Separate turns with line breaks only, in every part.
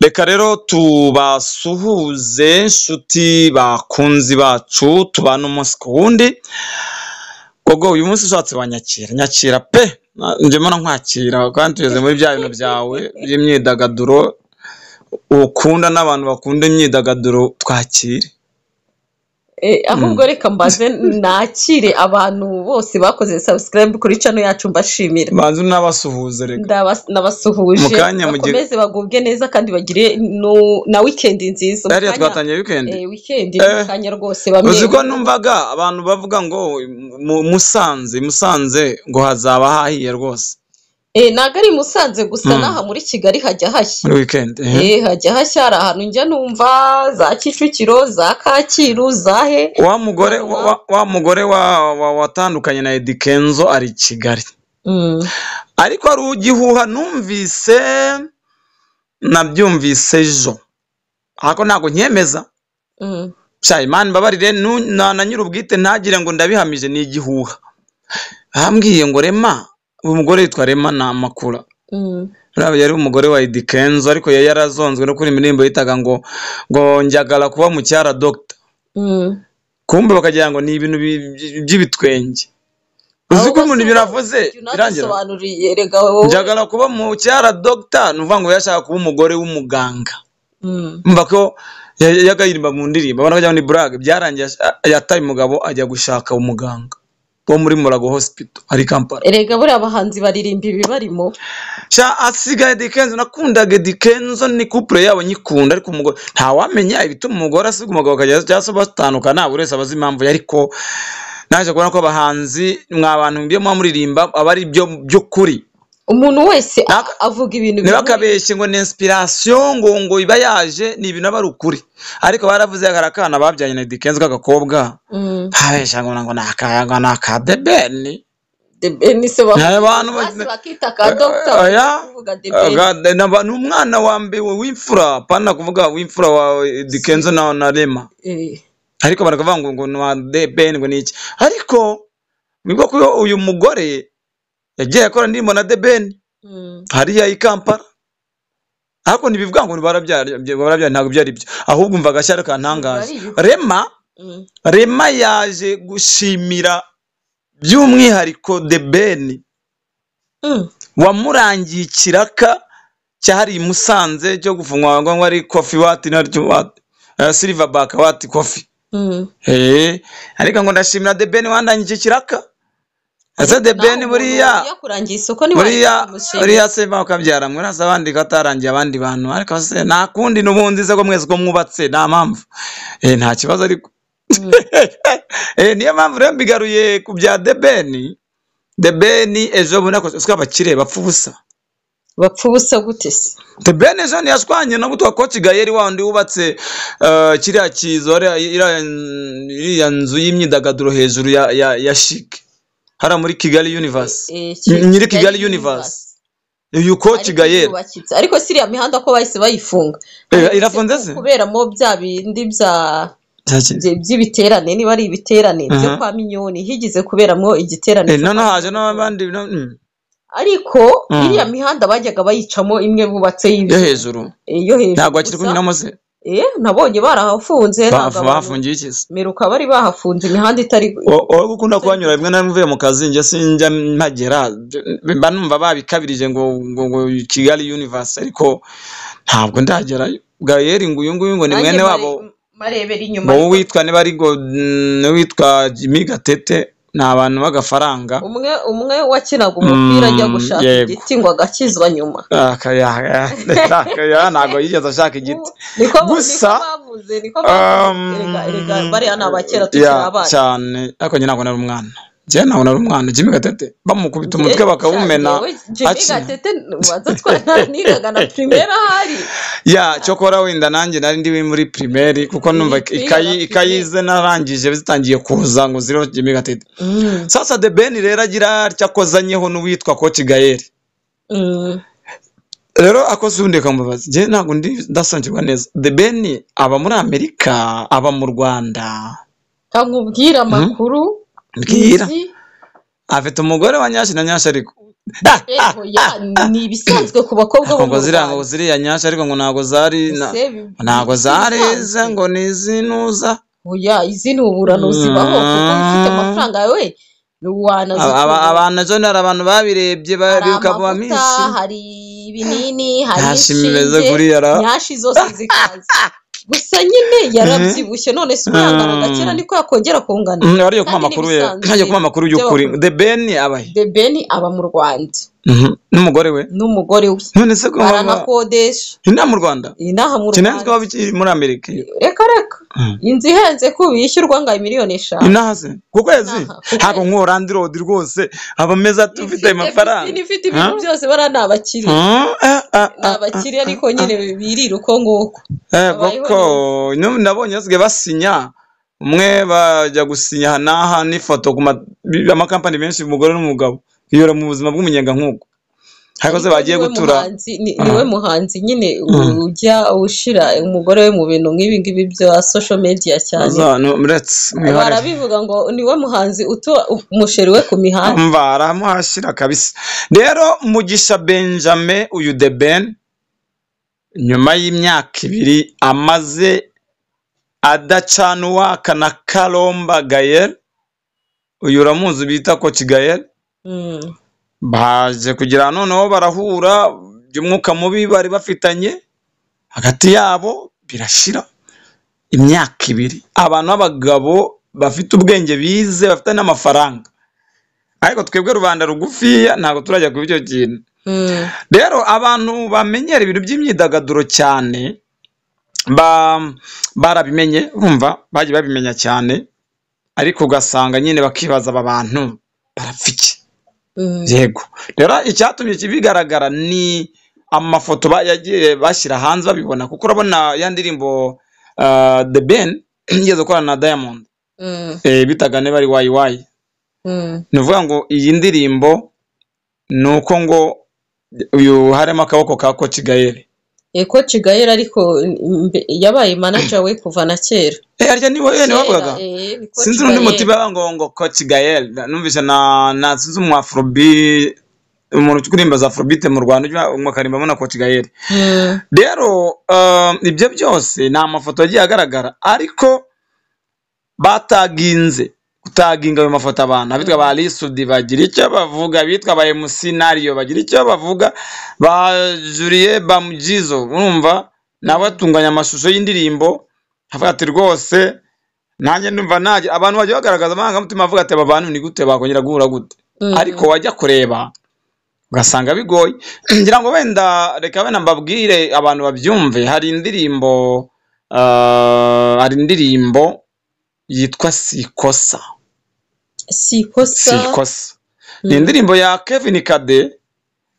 reka rero tubasuhuze inshuti bakunzi bacu tubana umunsi ku wundi. Gogo uyu munsi ushatse nyakira pe njyemo nkwakira kandi tugeze muri bya bintu byawe by'imyidagaduro ukunda n'abantu bakunda imyidagaduro twakire.
Ahubwo reka mbaze nakire abantu bose bakoze subscribe kuri channel yacu mbashimira.
Banzu nabasuhuze reka.
Nabasuhuje bakomeze bagubwe neza kandi bagire na weekend nziza.
Bari twatanye weekend.
Weekend kanya rwose bamwe.
Uziko numvaga abantu bavuga ngo Musanze ngo hazaba hahiye rwose.
Naga ari Musanze gusa naha muri Kigali hajya hashya
muri weekend.
Hajya hashya ari ahantu njya numva za Kicukiro za Kacyiru zahe.
Wa mugore watandukanye na Eddy Kenzo ari Kigali. Ariko ari ugihuha numvise nabyumvise ejo hako ntago nyemeza. Imana babarire na nyirubwite ntagire ngo ndabihamije ni igihuha. Hambwiye ngo Rema umugore yitwa Rema na Makura. Yari umugore wa Eddy Kenzo ariko yarazonzwe no kuri indirimbo yitaga ngo njyagala kuba mu cyara doctor. Kumbe bakagira ngo ni ibintu by'ibitwenge. Uziko umuntu biravuze birangira. Njyagala kuba mu cyara doctor nuvuga ngo yashaka kuba umugore w'umuganga. Mva ko yagayirimba mu ndirimbo abana bajya ni brag byarangiye yataye umugabo ajya gushaka umuganga wo muri Murago Hospital ari Kampala.
Erega buri abahanzi baririmba ibibarimo.
Asigaye Eddy Kenzo nakundaga Eddy Kenzo ni couple yabo nyikunda ariko umugore nta wamenya ibituma umugore asiga umugabo kajya cyase batandukana burese abazi impamvu yariko naje kubona ko abahanzi mwabantu byo muririmba abari byo kuri.
Umuntu wese avuga ibintu
ntibakabeshye ngo ni inspiration ngo iba yaje ni ibintu aba ari ukuri ariko baravuze akarakana babyanye na Eddy Kenzo k'agakobwa habesha ngo naka debeni
se abantu bakita ka doctor
kuvuga debeni n'umwana wambewe w'imfura pana kuvuga w'imfura wa Eddy Kenzo na Rema ariko baravuga ngo na debeni ngo niki ariko nibwo ko uyu mugore yagiye akora ndimo na debeni hariya i Kampala ariko nibivuga ngo barabyara ntago byari byo ahubwo umva gashyara kantangaje. Rema yaje gushimira by'umwihariko debeni wamurangiye ikiraka cyari Musanze cyo gufungwa ngo ari coffee wati na silverback wati coffee ariko ngo ndashimira debeni wandanye ikiraka. Ese debeni buriya sema ukabyara mwe nasa abandi katarangiye abandi bantu ariko se nta kundi nubundi se ko mwese ko mwubatse nta mpamvu nta kibazo ariko niyo mpamvu rero mbigaruye ku bya debeni ejo bundi ko twabakire bapfa ubusa
gute se
debeni ejo yashwanye no gutwa Coach Gayeri wandi wubatse kiriya kizo iriya nzu y'imyidagaduro hejuru ya Chic hara muri Kigali Universe nyiri Kigali Universe uyu Coach Gayeri
ariko siriya mihanda ko bahise bayifunga
irafunze se
kuberamo bya bindi by'ibiterane niba ari ibiterane byo kwa Minyoni higize kuberamo igiterane
none haje n'abandi
ariko iriya mihanda bajyaga bayicamo imwe bubatse
yo hejuru ntabwo akiri kunyuramo se
nabonye barahafunze
bahafungiye ikizi
meruka bari bahafunze imihanda itari
wowe gukunda kuhanyura rimwe na rimwe mvuye mu kazi njye sinjya mpagera mba numva babikabirije ngo Kigali Universe ariko ntabwo ndagerayo. Gayeri ngo uyu ngo ni mwene wabo
marebera inyuma
wowe witwa niba ari ngo witwa Jimmy Gatete ni abantu b'agafaranga
umwe wakinaga umupira ajya gushaka igiti ngo agakizwa nyuma
ntabwo yigeze ashaka igiti
gusa niko bavuze bariya ni abakera tukiri abana
cyane ariko njye ntabwo nari umwana Jimmy Gatete bamukubita umutwe bakawumena
Jimmy Gatete waza twanigaga na primaire hari
cyokora wenda nanjye nari ndi muri primaire kuko numva ikayize narangije bitangiye kuza ngo zero Jimmy Gatete. Sasa debeni rero agira cyakozanyeho n'uwitwa Coach Gayeri rero akoze undi kamubaza je ntago ndasangirwa neza debeni aba muri Amerika aba mu Rwanda
kamubwira amakuru
mbwira afite umugore wa Nyashi na Nyashi ariko
ni ibisanzwe ku bakobwa bo mu
Rwanda ngo ziriya nyasha ariko ngo ntago zarize ngo ni izinuza
izinuburano zibaho kuko ufite amafaranga yawe
abantu ejo hari abantu babirebye bikaba minsi
hari ibinini hari inshinge nyashi zose zikaza gusa nyine yarabyibushye none se umwangana gakera niko yakongera kungana
ariyo kuma amakuru y'ukuri The Ben
aba mu Rwanda
n'umugore we
none se ko baranakodesha
inaha mu Rwanda
cyane
muri Amerika
reka inzu ihenze ko bishyurwa ngo miliyoni 5
inaha se ku kwezi hako nk'Orandi Road rwose abameza tufite amafaranga
ifite ibintu byose baranabakiriye n'abakiriye ariko nyine birira uko nguko
koko nabonye asigaye basinya umwe bajya gusinya naha n'ifoto ku amakampani menshi umugore n'umugabo iyo mu buzima bw'umunyenga nk'uko ariko se bagiye gutura
niwe muhanzi nyine ujya ushira umugore we mu bintu nk'ibi ngibi bya social media cyane barabivuga ngo niwe muhanzi umusheri we ku mihanda
baramuhashira kabisa rero Mugisha Benjamin uyu The Ben nyuma y'imyaka 2 amaze adacana uwaka na Kalomba Gael uyu uramuzi bita Coach Gael baje kugira noneho barahura by'umwuka mubi bari bafitanye hagati yabo birashira imyaka 2 abantu b'abagabo bafite ubwenge bize bafite n'amafaranga ariko twebwe rubanda rugufi ntago turajya ku byo kintu rero abantu bamenyera ibintu by'imyidagaduro cyane barabimenye urumva bagiye babimenya cyane ariko ugasanga nyine bakibaza aba bantu barapfiki yego rero icyatumye kibigaragara ni amafoto yagiye bashyira hanze babibona kuko urabona ya ndirimbo The Ben yigeze gukorana na Diamond bitaga Never Why ni ukuvuga ngo iyi ndirimbo ni uko ngo uyu harimo akaboko ka Coach Gael
Coach Gael ariko yabaye manager we kuva na kera
arya niwe wavugaga sinzi n'undi mutiba ngo Coach Gael numvise na sinzi mu Afrobeat umuntu ukurimba za Afrobeat mu Rwanda umwakarimba mbona Coach Gael rero ibyo byose ni amafoto yagiye agaragara ariko bataginze kutaginga ayo mafoto abantu abitwa ba Lisudi bagira icyo bavuga bitwa ba MC Nario bagira icyo bavuga ba Julie Bamujizo urumva nawe atunganya amashusho y'indirimbo avuga ati rwose nanjye ndumva naje abantu baje bagaragaza amanga mutima avuga ati aba bantu ni gute bakongera guhura gute ariko wajya kureba ugasanga bigoye ngira ngo wenda reka bena mbabwire abantu babyumve hari indirimbo yitwa Sikosa ni indirimbo ya Kevin Kade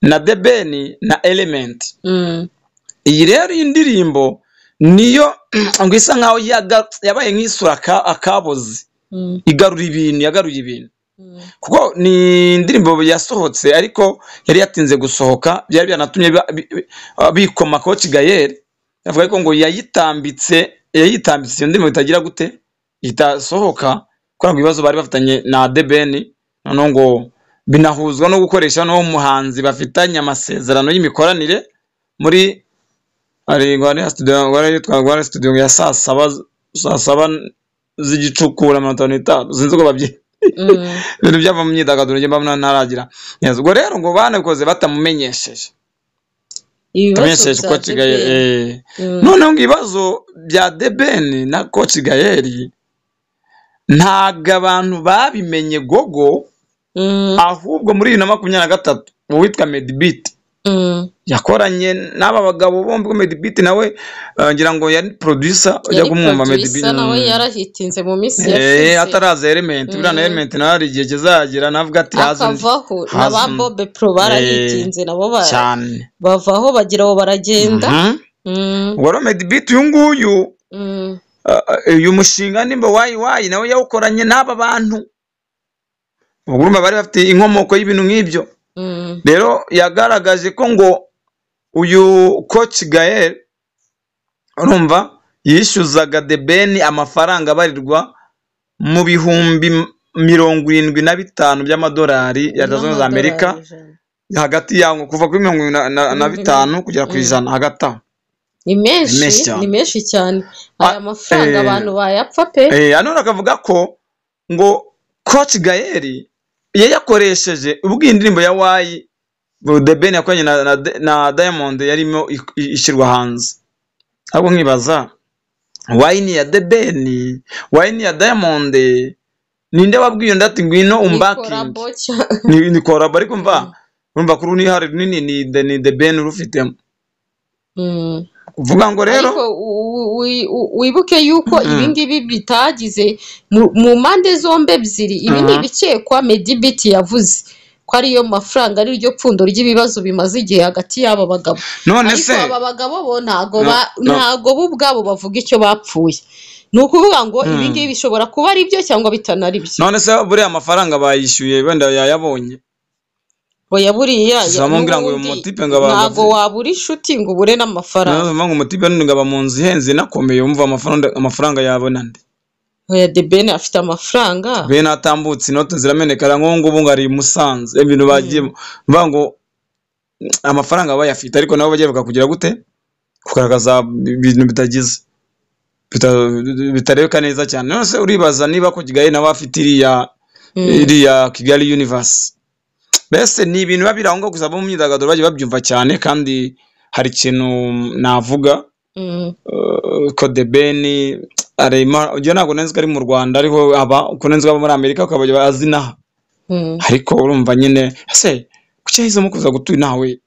na The Ben na Element iyi rero indirimbo niyo ngo isa nkaho yabaye nk'isura akaboze yagaruye ibintu kuko ni indirimbo yasohotse ariko yari yatinze gusohoka byari byanatumye bikoma Coach Gael yavuga ko ngo yayitambitse iyo ndirimbo itagira gute itasohoka kuko ibibazo bari bafitanye na The Ben noneho ngo binahuzwa no gukoresha no muhanzi bafitanye amasezerano y'imikoranire muri studio ya saa saba z'igicukura 5 sinzi ko babye ibintu byava mu myidagaduro nge mbona ntaragira neza ubwo rero ngo banabikoze batamumenyesheje Coach Gael noneho ngo ibibazo bya The Ben na Coach Gael ntago abantu babimenye gogo ahubwo muri 2023 uwitwa Medbeat yakoranye n'aba bagabo bombi Medbeat nawe ngira ngo yari producer ujya kumwumva Medbeat
nawe yarahitinze mu minsi yashize
ataraza Element burana Element nawe ari igihe kizagira navuga ati
hazavaho n'aba Bob Pro barahitinze nabo bavaho bagira abo baragenda
waro Medbeat uyu nguyu uyu mushinga nimba wayi nawe yawukoranye n'aba bantu ubwo bari bafite inkomoko y'ibintu nk'ibyo rero yagaragaje ko ngo uyu Coach Gael urumva yishyuzaga The Ben amafaranga barirwa mu bihumbi 75 by'amadolari ya Amerika hagati yawo kuva kuri 25 kugera ku 100 hagati aho
ni menshi cyane aya mafaranga abantu bayapfa pe
none akavuga ko ngo Coach Gael yakoresheje ubwo indirimbo ya Why The Ben yakoranye na Diamond yarimo ishyirwa hanze ahubwo nkibaza Why ni ya The Ben Why ni ya Diamond ninde wabwiye ndati ngwino umbaking ni korabo ariko umva kuri ni hari nini ni The Ben urufitemo uvuga ngo rero
wibuke yuko ibingibi bitagize mu mpande zombe ebyiri ibi ni ibikekwa Medibit yavuze ko ariyo mafaranga ari ryo pfundo ry'ibibazo bimaze igihe hagati y'aba bagabo ariko aba bagabo bo ntago bo ubwabo bavuga icyo bapfuye ni ukuvuga ngo ibingibi bishobora kuba ari byo cyangwa bitanari byo
none se buriya amafaranga bayishyuye wenda yayabonye
oya buriya
ntago
wabura inshuti ngo ubure n'amafaranga
ngo umutipe ngaba mu nzu ihenze nakomeye umva amafaranga yabona nde
oya The Ben afite amafaranga
Ben atambutse inote ziramenekara ngo ngubu ngari Musanze ibintu bagiye mva ngo amafaranga bayafite ariko nabo bagiye bakakugira gute kugaragaza ibintu bitagize bitareka neza cyane none se uribaza niba ko Kigali nawe afite iriya Kigali Universe bese ni ibintu babiraho gusa bo mu myidagaduro bagiye babyumva cyane kandi hari ikintu navuga ko The Ben arema ujye ntabwo nzi ko ari mu Rwanda ariko aba ukunenzwe muri Amerika ukaba azinaha ariko urumva nyine ese kuki yahisemo kuza gutuye nawe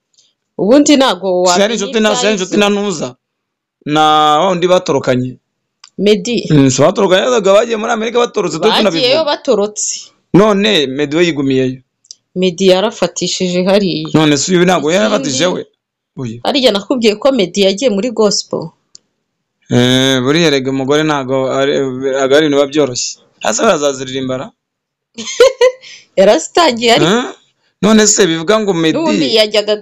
ubundi ntago
wari inshuti na ntuza na wundi batorokanye
Medi
batorokanye bagiye muri Amerika batorotse
bagiyeyo batorotse
none Medi we yigumiyeyo
Medi yarafatishije hariya
none se uyu ntabwo yarafatije we
hariya nakubwiye ko Medi yagiye muri gospel
buriya rega umugore ntago ari ibintu biba byoroshye hasi bazaziririmbara
yarasitangiye ari
none se bivuga ngo Medi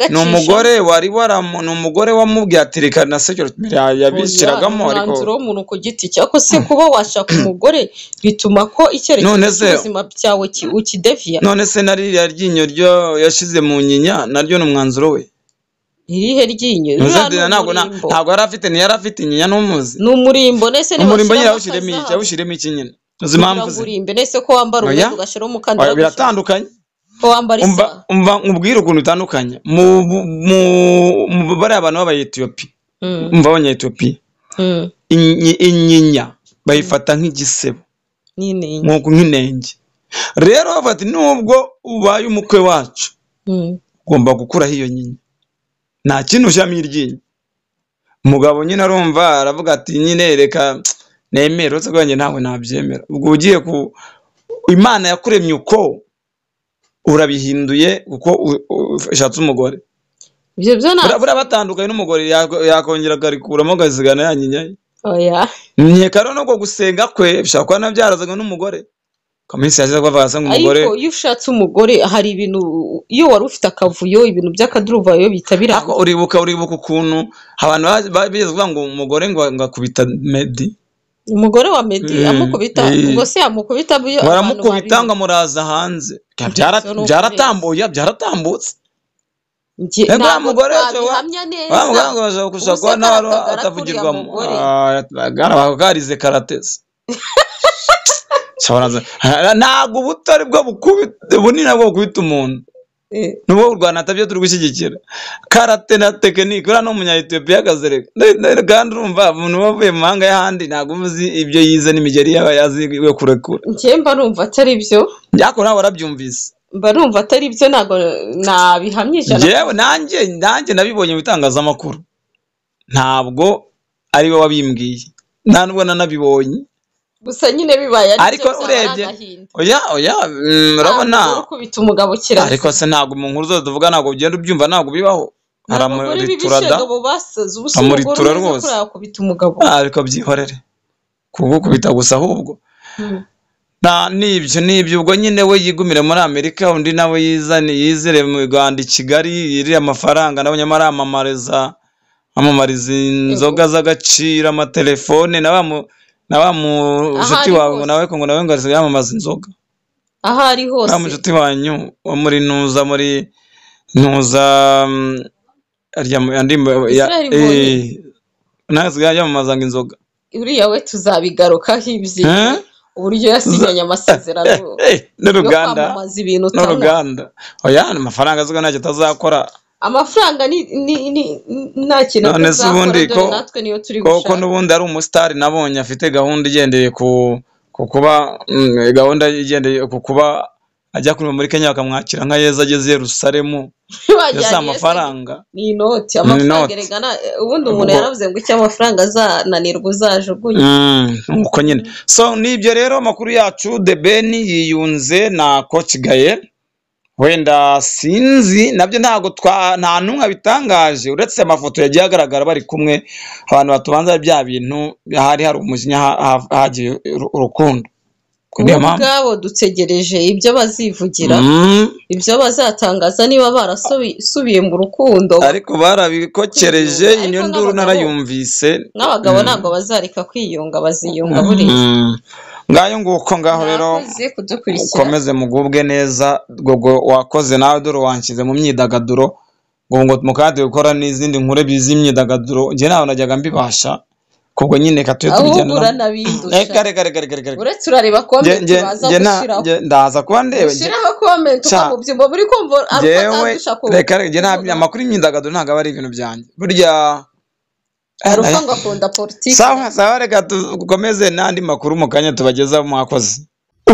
ni umugore ni umugore wamubwiye atereka na security yabishyiragamo
ariko umwanzuro w'umuntu ku giti cye ako se kuba washaka umugore bituma ko icyerekezo cy'ubuzima byawe ukideviya
none se naririya ryinyo ryo yashize mu nyinya naryo ni umwanzuro we
irihe ryinyo
ntabwo yari afite inyinya n'umuzi
ni umurimbo nese
umurimbo nyine yawushyiremo iki nyine uzi impamvu ze
nese ko wambara umwenda ugashyiraho umukandara
biratandukanye
ko wambara isa
nkubwire ukuntu bitandukanye mu bariya abantu b'Abayetiyopi umva abanyetiyopiya inyinya bayifata nk'igisebo nk'inenge rero bafata nubwo ubaye umukwe wacu ugomba gukuraho iyo nyinya nta kintu ushyiramo iryinyo umugabo nyine arumva aravuga ati nyine reka nemere uretse ko ntawe nabyemera ubwo ugiye Imana yakuremye uko urabihinduye kuko ushatse umugore buriya batandukanye n'umugore yakongera akarikuramo agasigana yanyinya nkeka rero no gusenga kwe bishobora kuba nabyarazanywe n'umugore kaminsi yaje ko avasa nk'umugore
ariko iyo ushatse umugore hari ibintu iyo wari ufite akavuyo ibintu by'akaduruvayo bitabira
ako uribuka ukuntu abantu bageze kuvuga ngo umugore ngo akubita Medi
umugore wa Medi amukubita ngo se amukubita
baramukubita ngo muraza hanze byaratambutse nta mugore ngo gushaka kuba nawe atavugirwamo garize karateze ntabwo ubuto ari bwo bunini bwo gukubita umuntu nubwo u Rwanda atabyo turi gushyigikira karate na tekinike uriya ni umunyayetiyopiya akazereka kandi urumva umuntu wavuye mu mahanga y'ahandi ntabwo uzi ibyo yize n'imigeri yaba yazi we kurekura
mba numva atari byo
byako nawe warabyumvise
mba numva atari byo ntabwo nabihamye
yewe nanjye nabibonye mu bitangazamakuru ntabwo ari we wabimbwiye nta nubwo nanabibonye
gusa nyine bibaye
ariko urebye oya urabona
ukubita umugabo kirasa
ariko se ntabwo mu nkuru zose tuvuga ntabwo ugenda ubyumva ntabwo bibaho aramuritura rwose ariko byihorere kugukubita gusa ahubwo nibyo ubwo nyine we yigumire muri Amerika undi nawe yizere mu Rwanda i Kigali yiriye amafaranga nabo nyamara amamariza inzoga z'agaciro amatelefone na wa mushuti wawe ngo nawe ngo yamamaza inzoga
aho ari hose
wa mushuti wanyu wo muri nuza muri ntuza ntazi yamamaza ngo inzoga
uriya we tuzabigarukaho ibyiza uburyo yasinyanye amasezerano
n'uruganda
kwamamaza ibintu
n'uruganda oya amafaranga azwi ntacyo atazakora
amafaranga nta kintu
tuzakora dore natwe niyo turi gushaka koko n'ubundi ari umusitari nabonye afite gahunda igendeye ku kuba gahunda igendeye ku kuba ajya kurima muri Kenya bakamwakira nka Yezu ageze Yerusalemu yasa amafaranga
ni inoti amafaranga regana ubundi umuntu yaravuze ngo icyo amafaranga azananirwa uzajugunye
uko nyine so nibyo rero makuru yacu The Ben yiyunze na Coach Gaye wenda sinzi nabyo ntago nta numwe bitangaje uretse amafoto yagiye agaragara bari kumwe abantu batubanza bya bintu hari umujinya hagiye urukundo
ubwabo dutegereje ibyo bazivugira ibyo bazatangaza niba barasubiye mu rukundo
ariko barabikokereje iyo nduru narayumvise
n'abagabo ntabwo bazarika kwiyunga baziyunga buriya
ngayo nguko ngaho rero ukomeze mugubwe neza gogo wakoze nawe dore wanshyize mu myidagaduro ngo mukade gukora n'izindi nkure bizimyidagaduro nge nawe najyaga mbibasha kubwo nyine katuye
tujyana uretse urareba comment baza gushiraho
ndaza kuba ndebe
shiraho comment ukamubyimbo buri kumva
reka nge nta amakuru y'imyidagaduro ntago ari ibintu byanjye burya
arufanga akunda politiki
sawa reka dukomeze n'andi makuru mu kanya tubageza mwakoze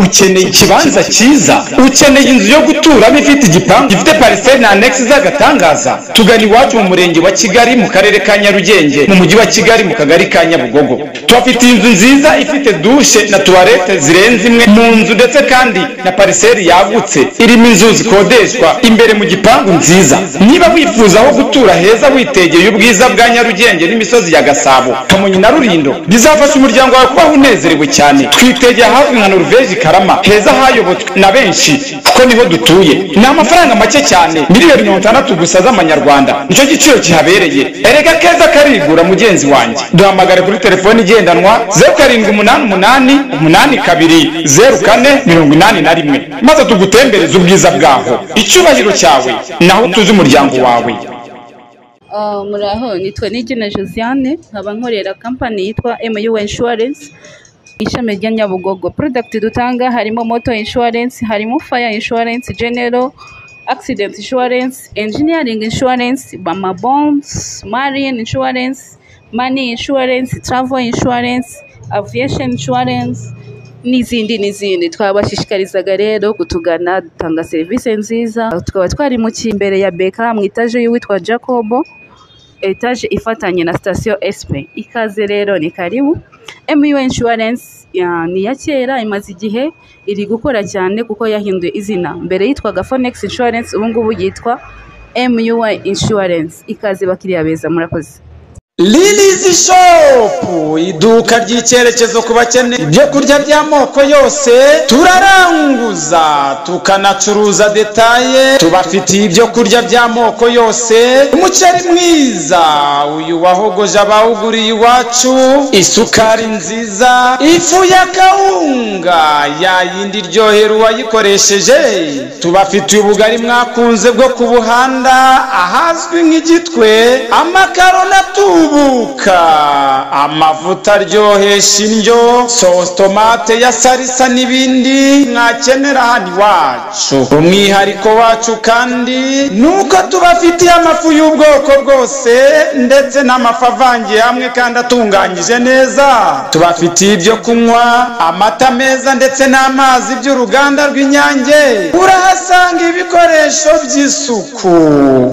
ukeneye ikibanza cyiza ukeneye inzu yo guturamo ifite igipangu gifite parcelle na annex z'agatangaza tugana iwacu mu murenge wa Kigali mu karere ka Nyarugenge mu mujyi wa Kigali mu kagari ka Nyabugogo tubafitiye inzu nziza ifite dushe na toilette zirenze imwe mu nzu ndetse kandi na parcelle yagutse irimo inzu zikodeshwa imbere mu gipangu nziza niba wifuza aho gutura heza witegeye ubwiza bwa Nyarugenge n'imisozi ya Gasabo Kamonyi na Rulindo bizafasha umuryango wawe kubaho unezerewe cyane twitegeye hafi nka Norvège Karama heza hayobotswe na benshi kuko niho dutuye ni amafaranga make cyane miliyoni 60 gusa z'amanyarwanda nicyo giciro kihabereye erega keza karigura mugenzi wanjye duhamagare kuri telefone igendanwa 0788820481 maze tugutembereze ubwiza bwaho icyubahiro cyawe naho tuzi umuryango wawe.
Muraho nitwa Nigena Josiane nkaba nkorera company yitwa MU Insurance ishami rya Nyabugogo. Product dutanga harimo motor insurance, harimo fire insurance, general accident insurance, engineering insurance, mama bonds, marine insurance, money insurance, travel insurance, aviation insurance n'izindi twabashishikarizaga rero kutugana dutanga service nziza. Tukaba twari mu kimbere ya Beka mu etage y'uwitwa Jacobo, etage ifatanye na station SP. Ikaze rero ni karibu. MU Insurance ni ya kera imaze igihe iri gukora cyane kuko yahinduye izina. Mbere yitwaga Phoenix Insurance, ubu ngubu yitwa MU Insurance. Ikaze bakiriya beza, murakoze.
Lilies Shop, iduka ry'icyerekezo ku bakeneye ibyo kurya by'amoko yose. Turaranguza tukanacuruza detaye, tubafitiye ibyo kurya by'amoko yose. Umuceri mwiza uyu wahogoje abawuguriye iwacu, isukari nziza, ifu ya kawunga ya yindi ryohera uwayikoresheje. Tubafitiye ubugari mwakunze bwo ku buhanda ahazwi nk'igitwe, amakaro na buka, amavuta aryohesha indyo, sauce tomate ya salisa n'ibindi mwakenera hano iwacu. Umwihariko wacu kandi nuko tubafitiye amafu y'ubwoko bwose ndetse n'amafu avangiye hamwe kandi atunganyije neza. Tubafitiye ibyo kunywa, amata meza ndetse n'amazi by'uruganda rw'Inyange. Urahasanga ibikoresho by'isuku,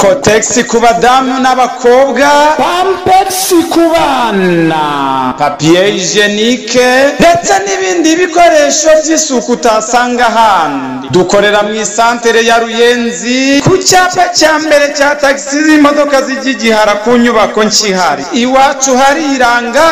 Kotex ku badamu n'abakobwa, Pampers ku bana, papier hygienique ndetse n'ibindi bikoresho by'isuku utasanga ahandi. Dukorera mu isantere ya Ruyenzi ku cyapa cya mbere cya taxi z'imodoka z'igihara ku nyubako nkihari. Iwacu hariranga.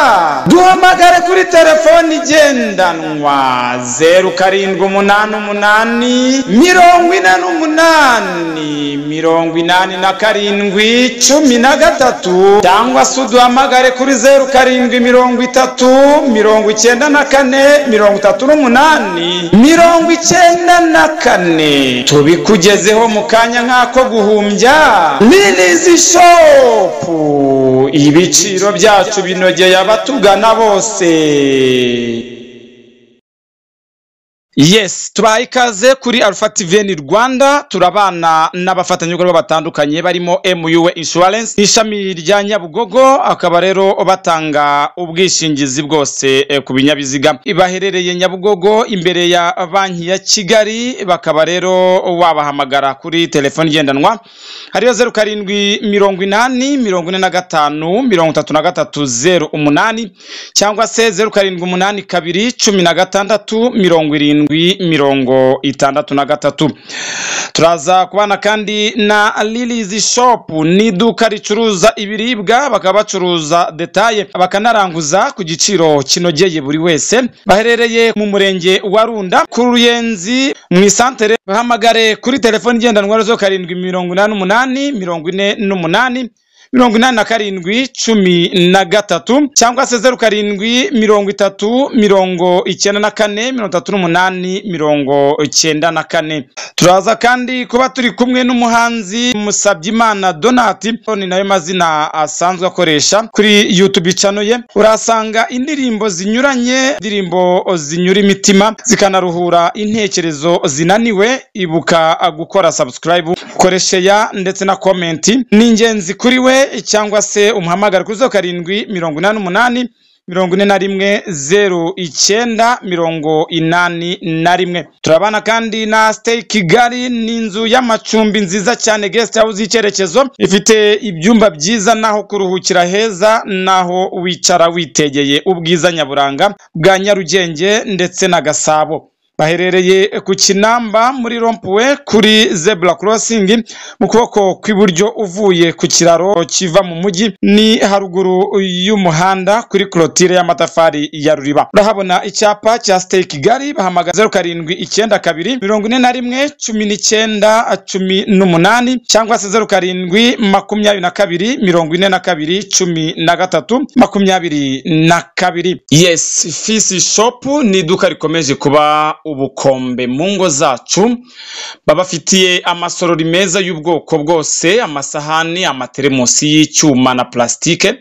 Duhamagare kuri telefoni igendanwa 0788488713 cyangwa se uduhamagare kuri 07 karindwi 30 94 38 94 tubikugezeho mu kanya nk'ako guhumbya. Lilies Shop, ibiciro byacu binogeye abatugana bose. Yes, tubaha ikaze kuri Alpha TV Rwanda. Turabana n'abafatanyabikorwa batandukanye barimo MUA Insurance, ishami rya Nyabugogo, akaba rero batanga ubwishingizi bwose ku binyabiziga. Ibaherereye Nyabugogo imbere ya banki ya Kigali, bakaba rero wabahamagara kuri telefone igendanwa hariyo 0788453308 cyangwa se 0782167063. Turaza kubana kandi na Lilies Shop, ni iduka ricuruza ibiribwa, bakaba bacuruza detaye bakanaranguza ku giciro kinogeye buri wese. Baherereye mu murenge wa Runda ku Ruyenzi mu isantere. Bahamagare kuri telefone igendanwa 078848 87 cyangwa se 0730943894. Turaza kandi kuba turi kumwe n'umuhanzi Musabyimana Donati, ni nayo mazina asanzwe akoresha kuri YouTube channel ye. Urasanga indirimbo zinyuranye, indirimbo zinyura imitima zikanaruhura intekerezo zinaniwe. Ibuka gukora subscribe, koresha ya ndetse na comment, ni ingenzi kuri we. Cyangwa se umuhamagara kuri 0788410981. Turabana kandi na Stay Kigali, ni inzu y'amacumbi nziza cyane, guest house y'icyerekezo, ifite ibyumba byiza naho kuruhukira heza, naho wicara witegeye ubwiza nyaburanga bwa Nyarugenge ndetse na Gasabo. Baherereye ku Kinamba muri Rompwe kuri Zebra Crossing, mu kuboko kw'iburyo uvuye ku kiraro kiva mu mujyi, ni haruguru y'umuhanda kuri clôture y'amatafari ya Ruriba. Urahabona icyapa cya Stay Kigali. Bahamagara 0792191918 cyangwa se 0722421322. Yes, Fisi Shop ni iduka rikomeje kuba ubukombe mu ngo zacu. Babafitiye amasorori meza y'ubwoko bwose, amasahani, amateremosi y'icyuma na plastike.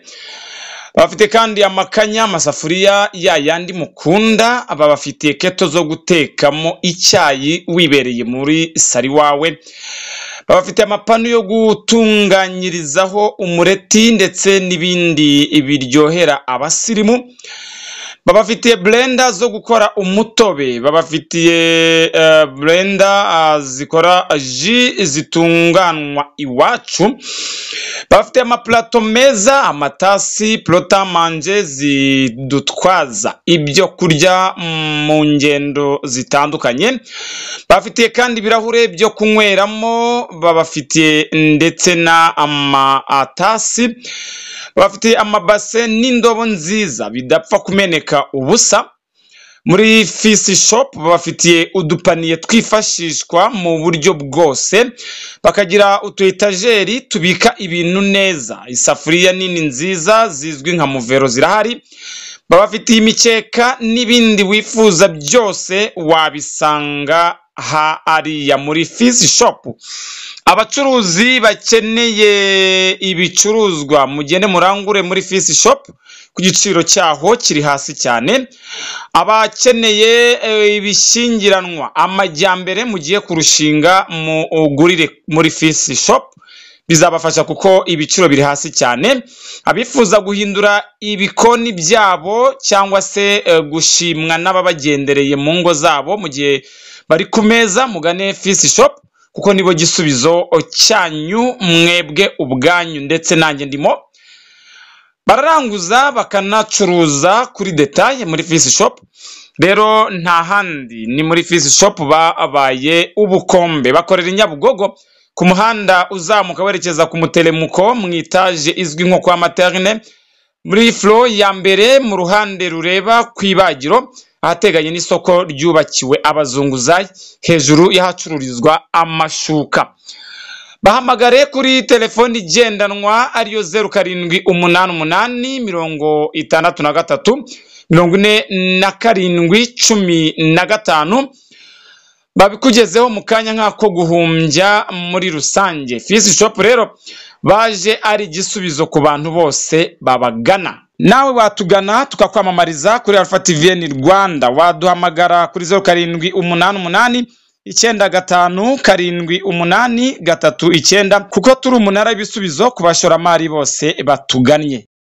Babafite kandi amakanya, amasafuriya ya yandi mukunda. Babafitiye keto zo gutekamo icyayi wibereye muri sari wawe. Babafite amapanu yo gutunganyirizaho umureti ndetse n'ibindi biryohera abasirimu. Babafitiye blender zo gukora umutobe. Babafitiye blender zikora ji zitunganwa iwacu. Babafitiye amaplato meza, amatasi, plota manje zidutwaza ibyo kurya mu ngendo zitandukanye. Babafitiye kandi ibirahure byo kunyweramo. Babafitiye ndetse na amatasi. Babafitiye amabase n'indobo nziza bidapfa kumeneka ubusa. Muri Fisi Shop babafitiye udupaniye twifashishwa mu buryo bwose. Bakagira utu etajeri tubika ibintu neza. Isafuriya nini nziza zizwi nka muvero zirahari. Babafitiye imikeka n'ibindi wifuza byose wabisanga ariya muri Fisi Shop. Abacuruzi bakeneye ibicuruzwa mugende murangure muri Fisi Shop ku giciro cyaho kiri hasi cyane. Abakeneye ibishingiranwa amajyambere mugiye kurushinga mu ugurire muri Fisi Shop, bizabafasha kuko ibiciro biri hasi cyane. Abifuza guhindura ibikoni byabo cyangwa se gushimwa n'ababagendereye mu ngo zabo mu gihe bari ku meza, mugane Fisi Shop kuko nibo gisubizo cyanyu mwebwe ubwanyu ndetse nanjye ndimo. Bararanguza bakanacuruza kuri detaye muri Fisi Shop. Rero nta handi ni muri Fisi Shop babaye ubukombe. Bakorera Nyabugogo ku muhanda uzamuka werekeza ku Mutelemuko mu etage izwi nko kwa Materne, muri floor ya mbere mu ruhande rureba kwibagiro ahateganye n'isoko ryubakiwe abazunguzayi hejuru yahacururizwa amashuka. bahamagare kuri telefoni igendanwa ariyo 0788 babikugezeho mu kanya nk'ako guhumbya muri rusange. Fisi Shop rero baje ari igisubizo ku bantu bose babagana. Nawe watugana tukakwamamariza kuri Alpha TVN Rwanda, waduhamagara kuri 0788 95 789 kuko turi umunara w'ibisubizo ku bashoramari bose batugannye.